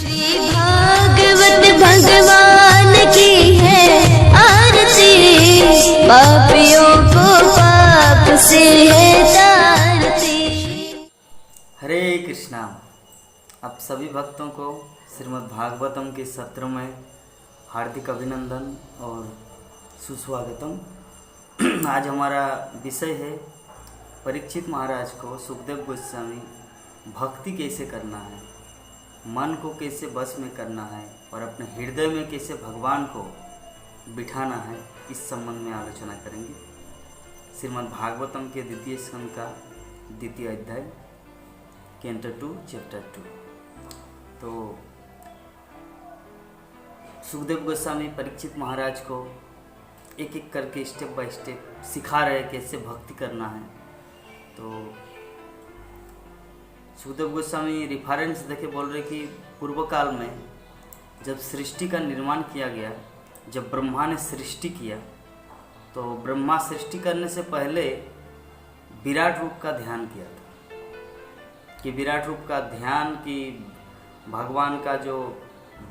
श्री भागवत भगवान की है आरती, पापियों को पाप से है तारती। हरे कृष्णा। आप सभी भक्तों को श्रीमद् भागवतम के सत्र में हार्दिक अभिनंदन और सुस्वागतम। आज हमारा विषय है परीक्षित महाराज को सुखदेव गोस्वामी भक्ति कैसे करना है, मन को कैसे बस में करना है और अपने हृदय में कैसे भगवान को बिठाना है, इस संबंध में आलोचना करेंगे। श्रीमद् भागवतम के द्वितीय स्कंद का द्वितीय अध्याय कैंटो 2 चैप्टर 2। तो सुखदेव गोस्वामी परीक्षित महाराज को एक एक करके स्टेप बाय स्टेप सिखा रहे हैं कैसे भक्ति करना है। तो सुखदेव गोस्वामी रिफरेंस देके बोल रहे कि पूर्व काल में जब सृष्टि का निर्माण किया गया, जब ब्रह्मा ने सृष्टि किया, तो ब्रह्मा सृष्टि करने से पहले विराट रूप का ध्यान किया था कि विराट रूप का ध्यान कि भगवान का जो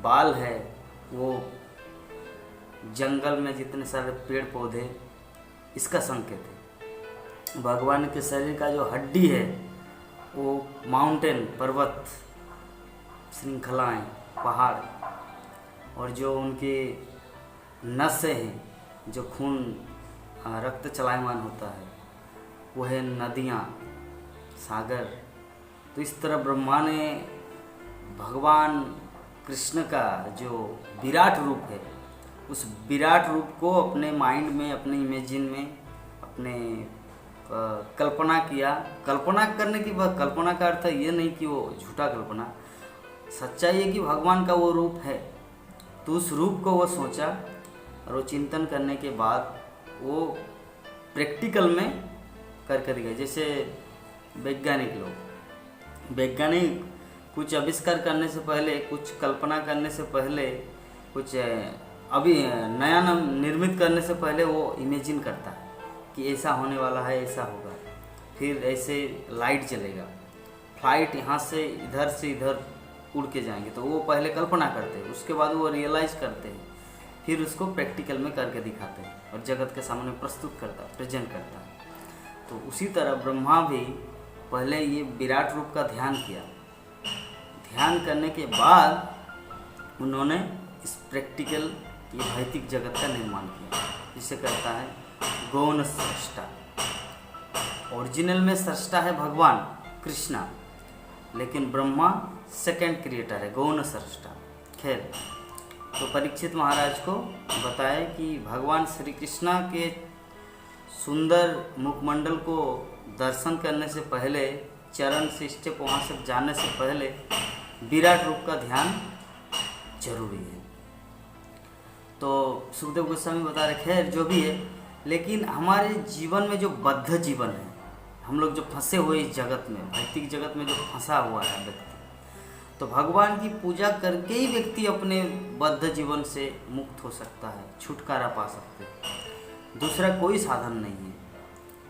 बाल है वो जंगल में जितने सारे पेड़ पौधे इसका संकेत है। भगवान के शरीर का जो हड्डी है वो माउंटेन, पर्वत, श्रृंखलाएं, पहाड़, और जो उनके नसें हैं, जो खून रक्त चलायमान होता है, वो है नदियाँ, सागर। तो इस तरह ब्रह्मा ने भगवान कृष्ण का जो विराट रूप है, उस विराट रूप को अपने माइंड में, अपने इमेजिन में, अपने कल्पना किया। कल्पना करने की बात, कल्पना का अर्थ ये नहीं कि वो झूठा कल्पना, सच्चाई है कि भगवान का वो रूप है। तो उस रूप को वो सोचा और वो चिंतन करने के बाद वो प्रैक्टिकल में करके दिखाया। जैसे वैज्ञानिक कुछ आविष्कार करने से पहले, कुछ कल्पना करने से पहले, कुछ अभी नया निर्मित करने से पहले वो इमेजिन करता है कि ऐसा होने वाला है, ऐसा होगा, फिर ऐसे लाइट चलेगा, फ्लाइट यहाँ से इधर उड़ के जाएंगे। तो वो पहले कल्पना करते हैं, उसके बाद वो रियलाइज करते हैं, फिर उसको प्रैक्टिकल में करके दिखाते हैं और जगत के सामने प्रस्तुत करता है, प्रेजेंट करता है। तो उसी तरह ब्रह्मा भी पहले ये विराट रूप का ध्यान किया। ध्यान करने के बाद उन्होंने इस प्रैक्टिकल की भौतिक जगत का निर्माण किया, जिसे कहता है गौण सृष्टा। ओरिजिनल में सृष्टा है भगवान कृष्णा, लेकिन ब्रह्मा सेकंड क्रिएटर है, गौण सृष्टा। खैर, तो परीक्षित महाराज को बताया कि भगवान श्री कृष्णा के सुंदर मुखमंडल को दर्शन करने से पहले, चरण से स्टेप वहाँ से जाने से पहले विराट रूप का ध्यान जरूरी है। तो सुखदेव गोस्वामी बता रहे, खैर जो भी है, लेकिन हमारे जीवन में जो बद्ध जीवन है, हम लोग जो फंसे हुए इस जगत में, भौतिक जगत में जो फंसा हुआ है व्यक्ति, तो भगवान की पूजा करके ही व्यक्ति अपने बद्ध जीवन से मुक्त हो सकता है, छुटकारा पा सकते हैं। दूसरा कोई साधन नहीं है।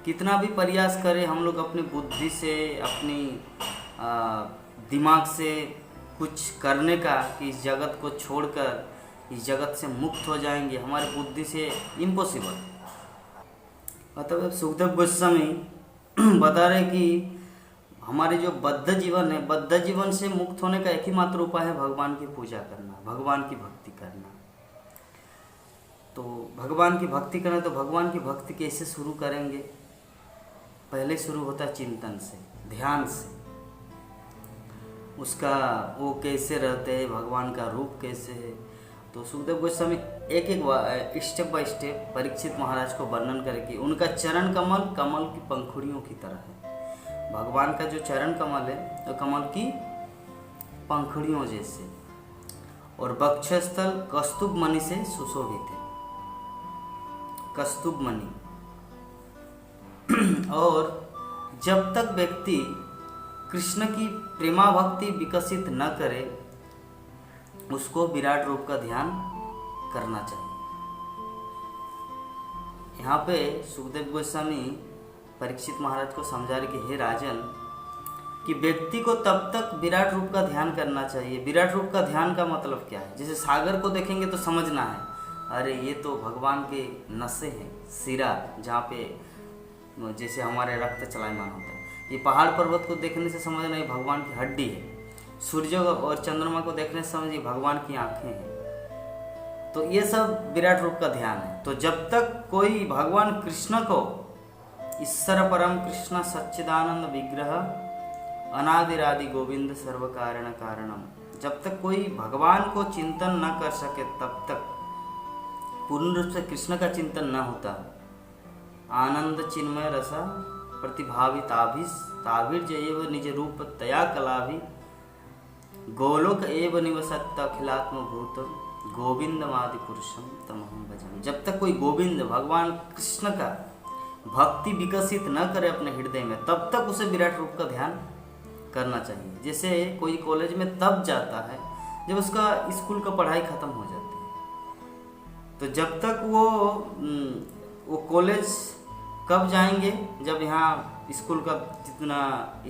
कितना भी प्रयास करें हम लोग अपनी बुद्धि से, अपनी दिमाग से कुछ करने का कि इस जगत को छोड़कर इस जगत से मुक्त हो जाएंगे, हमारी बुद्धि से इम्पॉसिबल। मतलब सुखदेव गोस्वामी बता रहे कि हमारे जो बद्ध जीवन है, बद्ध जीवन से मुक्त होने का एक ही मात्र उपाय है भगवान की पूजा करना, भगवान की भक्ति करना। तो भगवान की भक्ति करना, तो भगवान की भक्ति कैसे शुरू करेंगे? पहले शुरू होता है चिंतन से, ध्यान से, उसका वो कैसे रहते हैं, भगवान का रूप कैसे है। तो सुखदेव गोस्वामी एक एक स्टेप बाय स्टेप परीक्षित महाराज को वर्णन करेगी। उनका चरण कमल कमल की पंखुड़ियों की तरह है। भगवान का जो चरण कमल है वो कमल की पंखुड़ियों जैसे, और वक्षस्थल कस्तूभ मणि से सुशोभित है, कस्तूभ मणि। और जब तक व्यक्ति कृष्ण की प्रेमा भक्ति विकसित न करे, उसको विराट रूप का ध्यान करना चाहिए। यहाँ पे सुखदेव गोस्वामी परीक्षित महाराज को समझा रहे कि हे राजन, कि व्यक्ति को तब तक विराट रूप का ध्यान करना चाहिए। विराट रूप का ध्यान का मतलब क्या है? जैसे सागर को देखेंगे तो समझना है, अरे ये तो भगवान के नसें हैं, सिरा जहाँ पे जैसे हमारे रक्त चलायमान होता है। ये पहाड़ पर्वत को देखने से समझना ये भगवान की हड्डी है। सूर्य और चंद्रमा को देखने से समझिए भगवान की आंखें हैं। तो ये सब विराट रूप का ध्यान है। तो जब तक कोई भगवान कृष्ण को, ईश्वर परम कृष्ण सच्चिदानंद विग्रह अनादिरादि गोविंद सर्व कारण कारणम, जब तक कोई भगवान को चिंतन न कर सके तब तक पूर्ण रूप से कृष्ण का चिंतन न होता। आनंद चिन्मय रसा प्रतिभाविताभिर एव निज रूप तया कलाभि गोलोक एव निवसत्त अखिलात्म भूतम गोविंदमादि पुरुषम तमहम भजम। जब तक कोई गोविंद भगवान कृष्ण का भक्ति विकसित न करे अपने हृदय में, तब तक उसे विराट रूप का ध्यान करना चाहिए। जैसे कोई कॉलेज में तब जाता है जब उसका स्कूल का पढ़ाई खत्म हो जाती है। तो जब तक वो कॉलेज कब जाएंगे? जब यहाँ स्कूल का जितना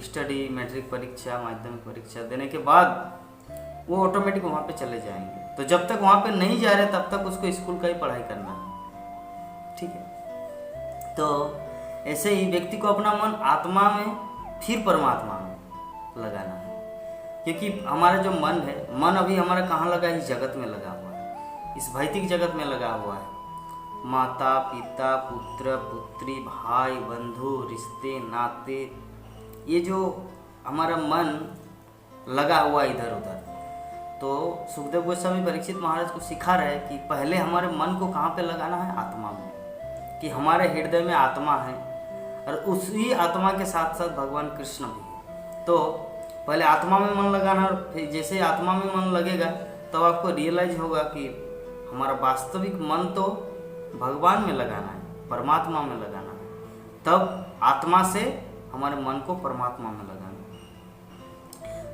स्टडी, मैट्रिक परीक्षा, माध्यमिक परीक्षा देने के बाद वो ऑटोमेटिक वहाँ पे चले जाएंगे। तो जब तक वहाँ पे नहीं जा रहे तब तक उसको स्कूल का ही पढ़ाई करना है, ठीक है। तो ऐसे ही व्यक्ति को अपना मन आत्मा में फिर परमात्मा में लगाना है, क्योंकि हमारा जो मन है, मन अभी हमारा कहाँ लगा है? इस जगत में लगा हुआ है, इस भौतिक जगत में लगा हुआ है। माता पिता पुत्र पुत्री भाई बंधु रिश्ते नाते, ये जो हमारा मन लगा हुआ इधर उधर। तो सुखदेव गोस्वामी परीक्षित महाराज को सिखा रहे हैं कि पहले हमारे मन को कहाँ पे लगाना है? आत्मा में, कि हमारे हृदय में आत्मा है और उसी आत्मा के साथ साथ भगवान कृष्ण भी है। तो पहले आत्मा में मन लगाना, और फिर जैसे आत्मा में मन लगेगा तब आपको रियलाइज होगा कि हमारा वास्तविक मन तो भगवान में लगाना है, परमात्मा में लगाना है। तब आत्मा से हमारे मन को परमात्मा में लगाना है।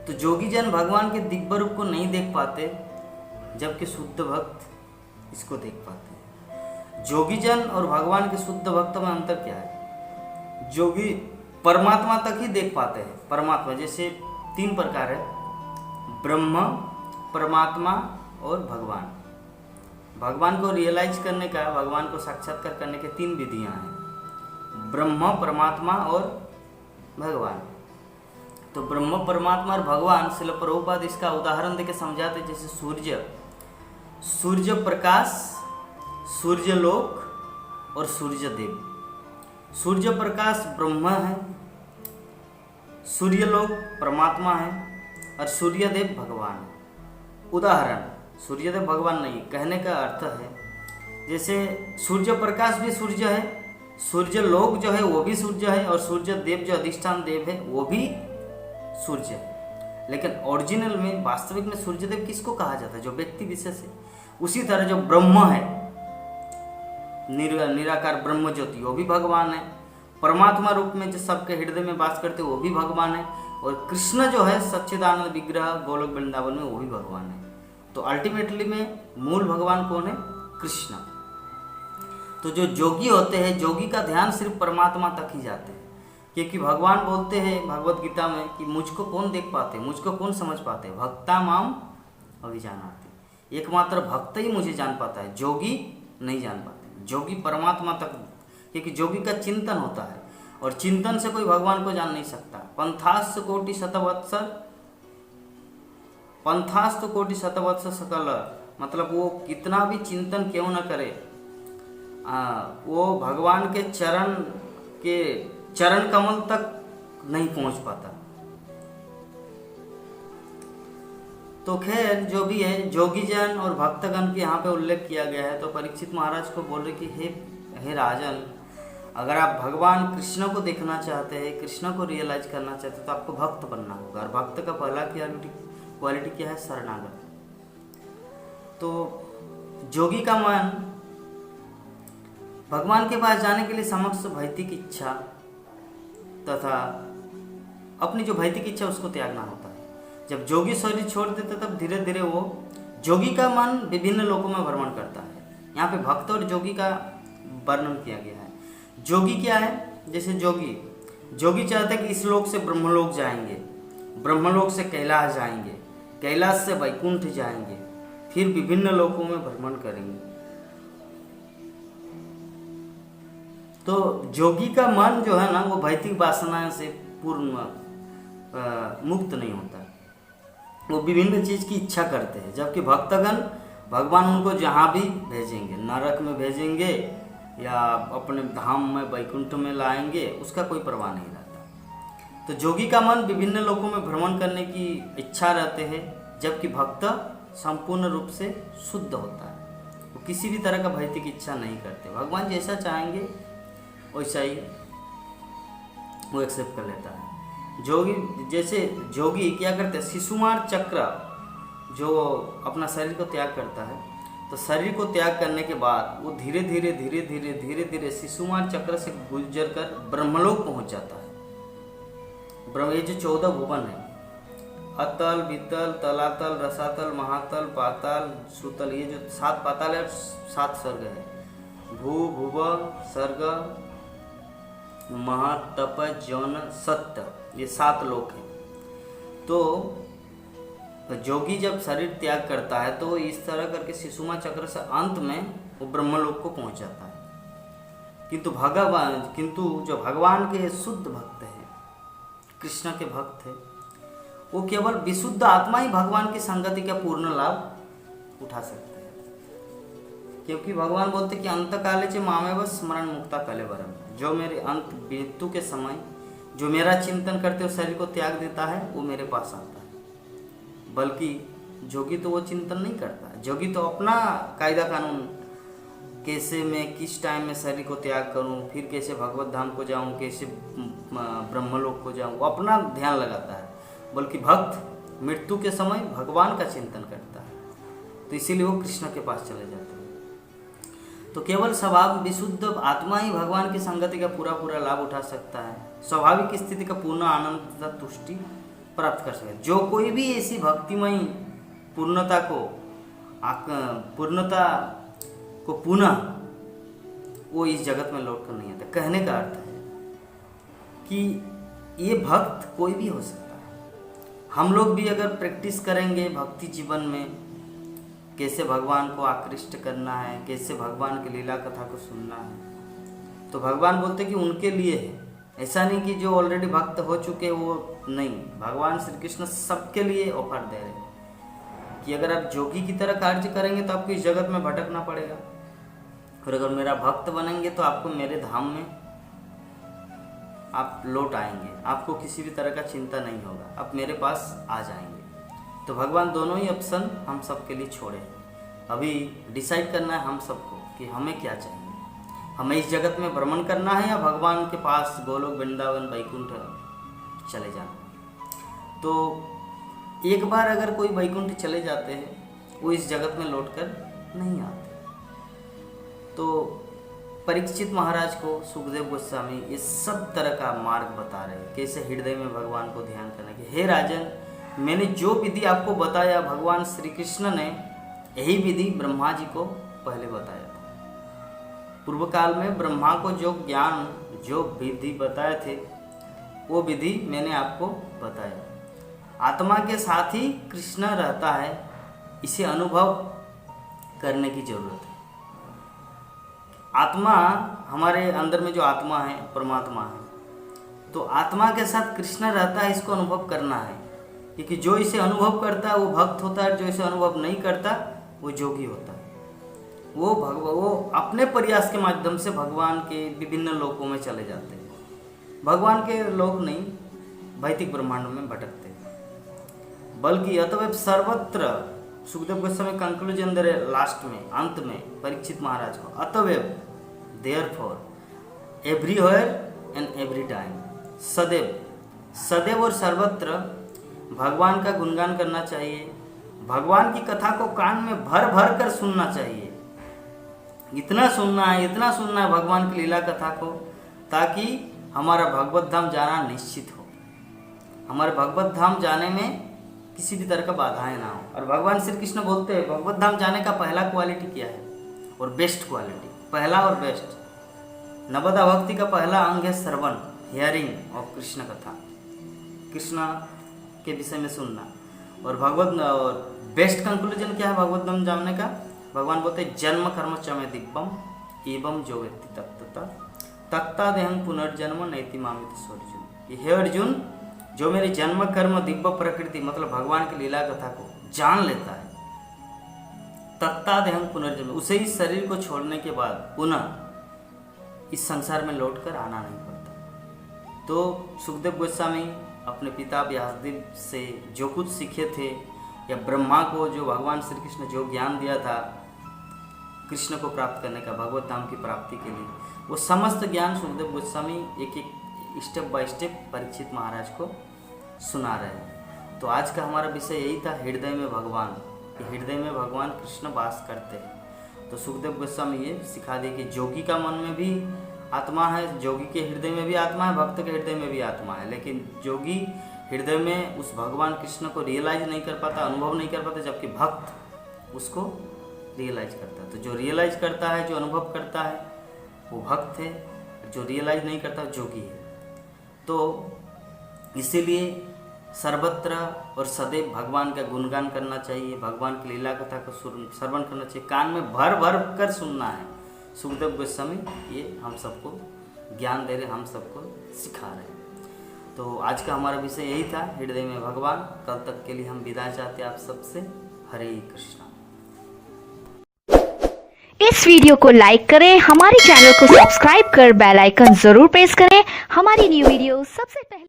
तो जोगी जन भगवान के दिव्य रूप को नहीं देख पाते, जबकि शुद्ध भक्त इसको देख पाते हैं। जोगी जन और भगवान के शुद्ध भक्त में अंतर क्या है? जोगी परमात्मा तक ही देख पाते हैं। परमात्मा जैसे 3 प्रकार है, ब्रह्म, परमात्मा और भगवान। भगवान को रियलाइज करने का, भगवान को साक्षात्कार करने के 3 विधियां हैं, ब्रह्म, परमात्मा और भगवान। तो ब्रह्म, परमात्मा और भगवान श्रील प्रभुपाद इसका उदाहरण देके समझाते, जैसे सूर्य प्रकाश, सूर्य लोक और सूर्य देव। सूर्य प्रकाश ब्रह्म है, सूर्य लोक परमात्मा है और सूर्य देव भगवान है। उदाहरण, सूर्यदेव भगवान नहीं, कहने का अर्थ है जैसे सूर्य प्रकाश भी सूर्य है, सूर्य लोक जो है वो भी सूर्य है, और सूर्य देव जो अधिष्ठान देव है वो भी सूर्य है। लेकिन ओरिजिनल में, वास्तविक में सूर्यदेव किसको कहा जाता है? जो व्यक्ति विशेष है। उसी तरह जो ब्रह्म है, निराकार ब्रह्म ज्योति, वो भी भगवान है। परमात्मा रूप में जो सबके हृदय में वास करते वो भी भगवान है। और कृष्ण जो है सच्चिदानंद विग्रह गोलोक वृंदावन में, वो भी भगवान है। तो अल्टीमेटली में मूल भगवान कौन है? कृष्ण। तो जो जोगी होते हैं, जोगी का ध्यान सिर्फ परमात्मा तक ही जाते हैं, क्योंकि भगवान बोलते हैं भगवत गीता में कि मुझको कौन देख पाते, मुझको कौन समझ पाते? भक्ता माम अभिजानाति, एकमात्र भक्त ही मुझे जान पाता है, जोगी नहीं जान पाते। जोगी परमात्मा तक, क्योंकि जोगी का चिंतन होता है, और चिंतन से कोई भगवान को जान नहीं सकता। पंथास्त कोटि शतवत्सर सकल, मतलब वो कितना भी चिंतन क्यों न करे, वो भगवान के चरण कमल तक नहीं पहुंच पाता। तो खैर जो भी है, जोगी जन और भक्तगण के यहाँ पे उल्लेख किया गया है। तो परीक्षित महाराज को बोल रहे कि हे राजन, अगर आप भगवान कृष्ण को देखना चाहते हैं, कृष्ण को रियलाइज करना चाहते हैं, तो आपको भक्त बनना होगा। और भक्त का पहला क्वालिटी क्या है? शरणागत। तो जोगी का मन भगवान के पास जाने के लिए समस्त भौतिक इच्छा तथा अपनी जो भौतिक इच्छा उसको त्यागना होता है। जब जोगी शरीर छोड़ देते तब धीरे धीरे वो, जोगी का मन विभिन्न लोकों में भ्रमण करता है। यहाँ पे भक्त और जोगी का वर्णन किया गया है। जोगी क्या है? जैसे जोगी चाहते हैं कि इस लोक से ब्रह्मलोक जाएंगे, ब्रह्मलोक से कैलाश जाएंगे, कैलाश से वैकुंठ जाएंगे, फिर विभिन्न लोकों में भ्रमण करेंगे। तो जोगी का मन जो है ना, वो भौतिक वासना से पूर्ण मुक्त नहीं होता, वो विभिन्न चीज की इच्छा करते हैं। जबकि भक्तगण भगवान उनको जहाँ भी भेजेंगे, नरक में भेजेंगे या अपने धाम में वैकुंठ में लाएंगे, उसका कोई परवाह नहीं रहता। तो जोगी का मन विभिन्न लोकों में भ्रमण करने की इच्छा रहते हैं, जबकि भक्त संपूर्ण रूप से शुद्ध होता है, वो किसी भी तरह का भौतिक इच्छा नहीं करते। भगवान जैसा चाहेंगे वैसा ही वो एक्सेप्ट कर लेता है। जोगी जैसे जोगी क्या करते हैं, शिशुमार चक्र जो अपना शरीर को त्याग करता है, तो शरीर को त्याग करने के बाद वो धीरे धीरे धीरे धीरे धीरे धीरे शिशुमार चक्र से गुजर कर ब्रह्मलोक पहुंच जाता है। ब्रह्म ये जो 14 भुवन है, अतल, वितल, तलातल, रसातल, महातल, पाताल, सुतल, ये जो 7 पाताल है, 7 स्वर्ग है, भू, भुव, सर्ग, महा, तप, जौन, सत्य, ये 7 लोक हैं। तो जोगी जब शरीर त्याग करता है तो इस तरह करके शिशुमा चक्र से अंत में वो ब्रह्मलोक को पहुंच जाता है। किंतु जो भगवान के शुद्ध भक्त हैं, कृष्ण के भक्त हैं, वो केवल विशुद्ध आत्मा ही भगवान की संगति का पूर्ण लाभ उठा सकते हैं। क्योंकि भगवान बोलते कि अंत काले च मामेव स्मरण मुक्ता कलेवरम, जो मेरे अंत मृत्यु के समय जो मेरा चिंतन करते हुए शरीर को त्याग देता है वो मेरे पास आता है। बल्कि जोगी तो वो चिंतन नहीं करता, जोगी तो अपना कायदा कानून, कैसे मैं किस टाइम में शरीर को त्याग करूं, फिर कैसे भगवत धाम को जाऊं, कैसे ब्रह्मलोक को जाऊं, वो अपना ध्यान लगाता है। बल्कि भक्त मृत्यु के समय भगवान का चिंतन करता है, तो इसीलिए वो कृष्ण के पास चले जाते हैं। तो केवल स्वभाव विशुद्ध आत्मा ही भगवान की संगति का पूरा पूरा लाभ उठा सकता है, स्वाभाविक स्थिति का पूर्ण आनंद तथा तुष्टि प्राप्त कर सकता है। जो कोई भी ऐसी भक्तिमयी पूर्णता को पुनः वो इस जगत में लौट कर नहीं आता। कहने का अर्थ है कि ये भक्त कोई भी हो सकता है। हम लोग भी अगर प्रैक्टिस करेंगे भक्ति जीवन में, कैसे भगवान को आकृष्ट करना है, कैसे भगवान की लीला कथा को सुनना है, तो भगवान बोलते कि उनके लिए है, ऐसा नहीं कि जो ऑलरेडी भक्त हो चुके वो नहीं। भगवान श्री कृष्ण सबके लिए ऑफर दे रहे हैं कि अगर आप जोगी की तरह कार्य करेंगे तो आपको इस जगत में भटकना पड़ेगा, और अगर मेरा भक्त बनेंगे तो आपको मेरे धाम में आप लौट आएंगे, आपको किसी भी तरह का चिंता नहीं होगा, आप मेरे पास आ जाएंगे। तो भगवान दोनों ही ऑप्शन हम सबके लिए छोड़े। अभी डिसाइड करना है हम सबको कि हमें क्या चाहिए, हमें इस जगत में भ्रमण करना है या भगवान के पास गोलोक वृंदावन वैकुंठ चले जाना। तो एक बार अगर कोई वैकुंठ चले जाते हैं वो इस जगत में लौटकर नहीं आते। तो परीक्षित महाराज को सुखदेव गोस्वामी ये सब तरह का मार्ग बता रहे हैं, कैसे हृदय में भगवान को ध्यान करना। कि हे राजन, मैंने जो विधि आपको बताया, भगवान श्री कृष्ण ने यही विधि ब्रह्मा जी को पहले बताया था। पूर्व काल में ब्रह्मा को जो ज्ञान, जो विधि बताए थे, वो विधि मैंने आपको बताया। आत्मा के साथ ही कृष्ण रहता है, इसे अनुभव करने की जरूरत है। आत्मा, हमारे अंदर में जो आत्मा है परमात्मा है, तो आत्मा के साथ कृष्ण रहता है, इसको अनुभव करना है। क्योंकि जो इसे अनुभव करता है वो भक्त होता है, जो इसे अनुभव नहीं करता वो जोगी होता है। वो अपने प्रयास के माध्यम से भगवान के विभिन्न लोकों में चले जाते हैं। भगवान के लोक नहीं, भौतिक ब्रह्मांड में भटकते हैं। बल्कि अतएव सर्वत्र, सुखदेव गोस्वामी कंक्लूजन दे रहे लास्ट में, अंत में परीक्षित महाराज को, अतएव therefore everywhere and every time, सदैव और सर्वत्र भगवान का गुणगान करना चाहिए। भगवान की कथा को कान में भर भर कर सुनना चाहिए। इतना सुनना है भगवान की लीला कथा को, ताकि हमारा भगवत धाम जाना निश्चित हो। हमारे भगवत धाम जाने में किसी भी तरह का बाधाएं ना हो। और भगवान श्री कृष्ण बोलते हैं भगवत धाम जाने का पहला क्वालिटी क्या है, और बेस्ट क्वालिटी, पहला और बेस्ट। नवदा भक्ति का पहला अंग है श्रवण, हियरिंग ऑफ कृष्ण कथा। कृष्ण के विषय में सुनना। और और बेस्ट कंक्लूजन क्या है भगवत धाम जानने का? भगवान बोलते जन्म कर्म च मे दिव्यम एवं जो व्यक्ति तत्तता तत्ता देहं पुनर्जन्म नैति मामित अर्जुन। हे अर्जुन, जो मेरे जन्म कर्म दिव्य प्रकृति मतलब भगवान की लीला कथा को जान लेता है, तत्ता देहं पुनर्जन्म, उसे इस शरीर को छोड़ने के बाद पुनः इस संसार में लौटकर आना नहीं पड़ता। तो सुखदेव गोस्वामी अपने पिता व्यासदेव से जो कुछ सीखे थे, या ब्रह्मा को जो भगवान श्री कृष्ण जो ज्ञान दिया था कृष्ण को प्राप्त करने का, भगवत धाम की प्राप्ति के लिए, वो समस्त ज्ञान सुखदेव गोस्वामी एक एक स्टेप बाय स्टेप परीक्षित महाराज को सुना रहे हैं। तो आज का हमारा विषय यही था, हृदय में भगवान, कि हृदय में भगवान कृष्ण वास करते हैं। तो सुखदेव गोस्वामी ये सिखा दिए कि जोगी का मन में भी आत्मा है, जोगी के हृदय में भी आत्मा है, भक्त के हृदय में भी आत्मा है, लेकिन जोगी हृदय में उस भगवान कृष्ण को रियलाइज नहीं कर पाता, अनुभव नहीं कर पाता, जबकि भक्त उसको रियलाइज करता है। तो जो रियलाइज करता है, जो अनुभव करता है, वो भक्त है, जो रियलाइज नहीं करता जोगी है। तो इसीलिए सर्वत्र और सदैव भगवान का गुणगान करना चाहिए, भगवान की लीला कथा को श्रवण करना चाहिए, कान में भर भर कर सुनना है। सुखदेव गोस्वामी ये हम सबको ज्ञान दे रहे, हम सबको सिखा रहे हैं। तो आज का हमारा विषय यही था, हृदय में भगवान। कल तक के लिए हम विदा चाहते हैं आप सबसे। हरे कृष्णा। इस वीडियो को लाइक करें, हमारे चैनल को सब्सक्राइब कर बेल आइकन जरूर प्रेस करें हमारी न्यू वीडियो सबसे पहले।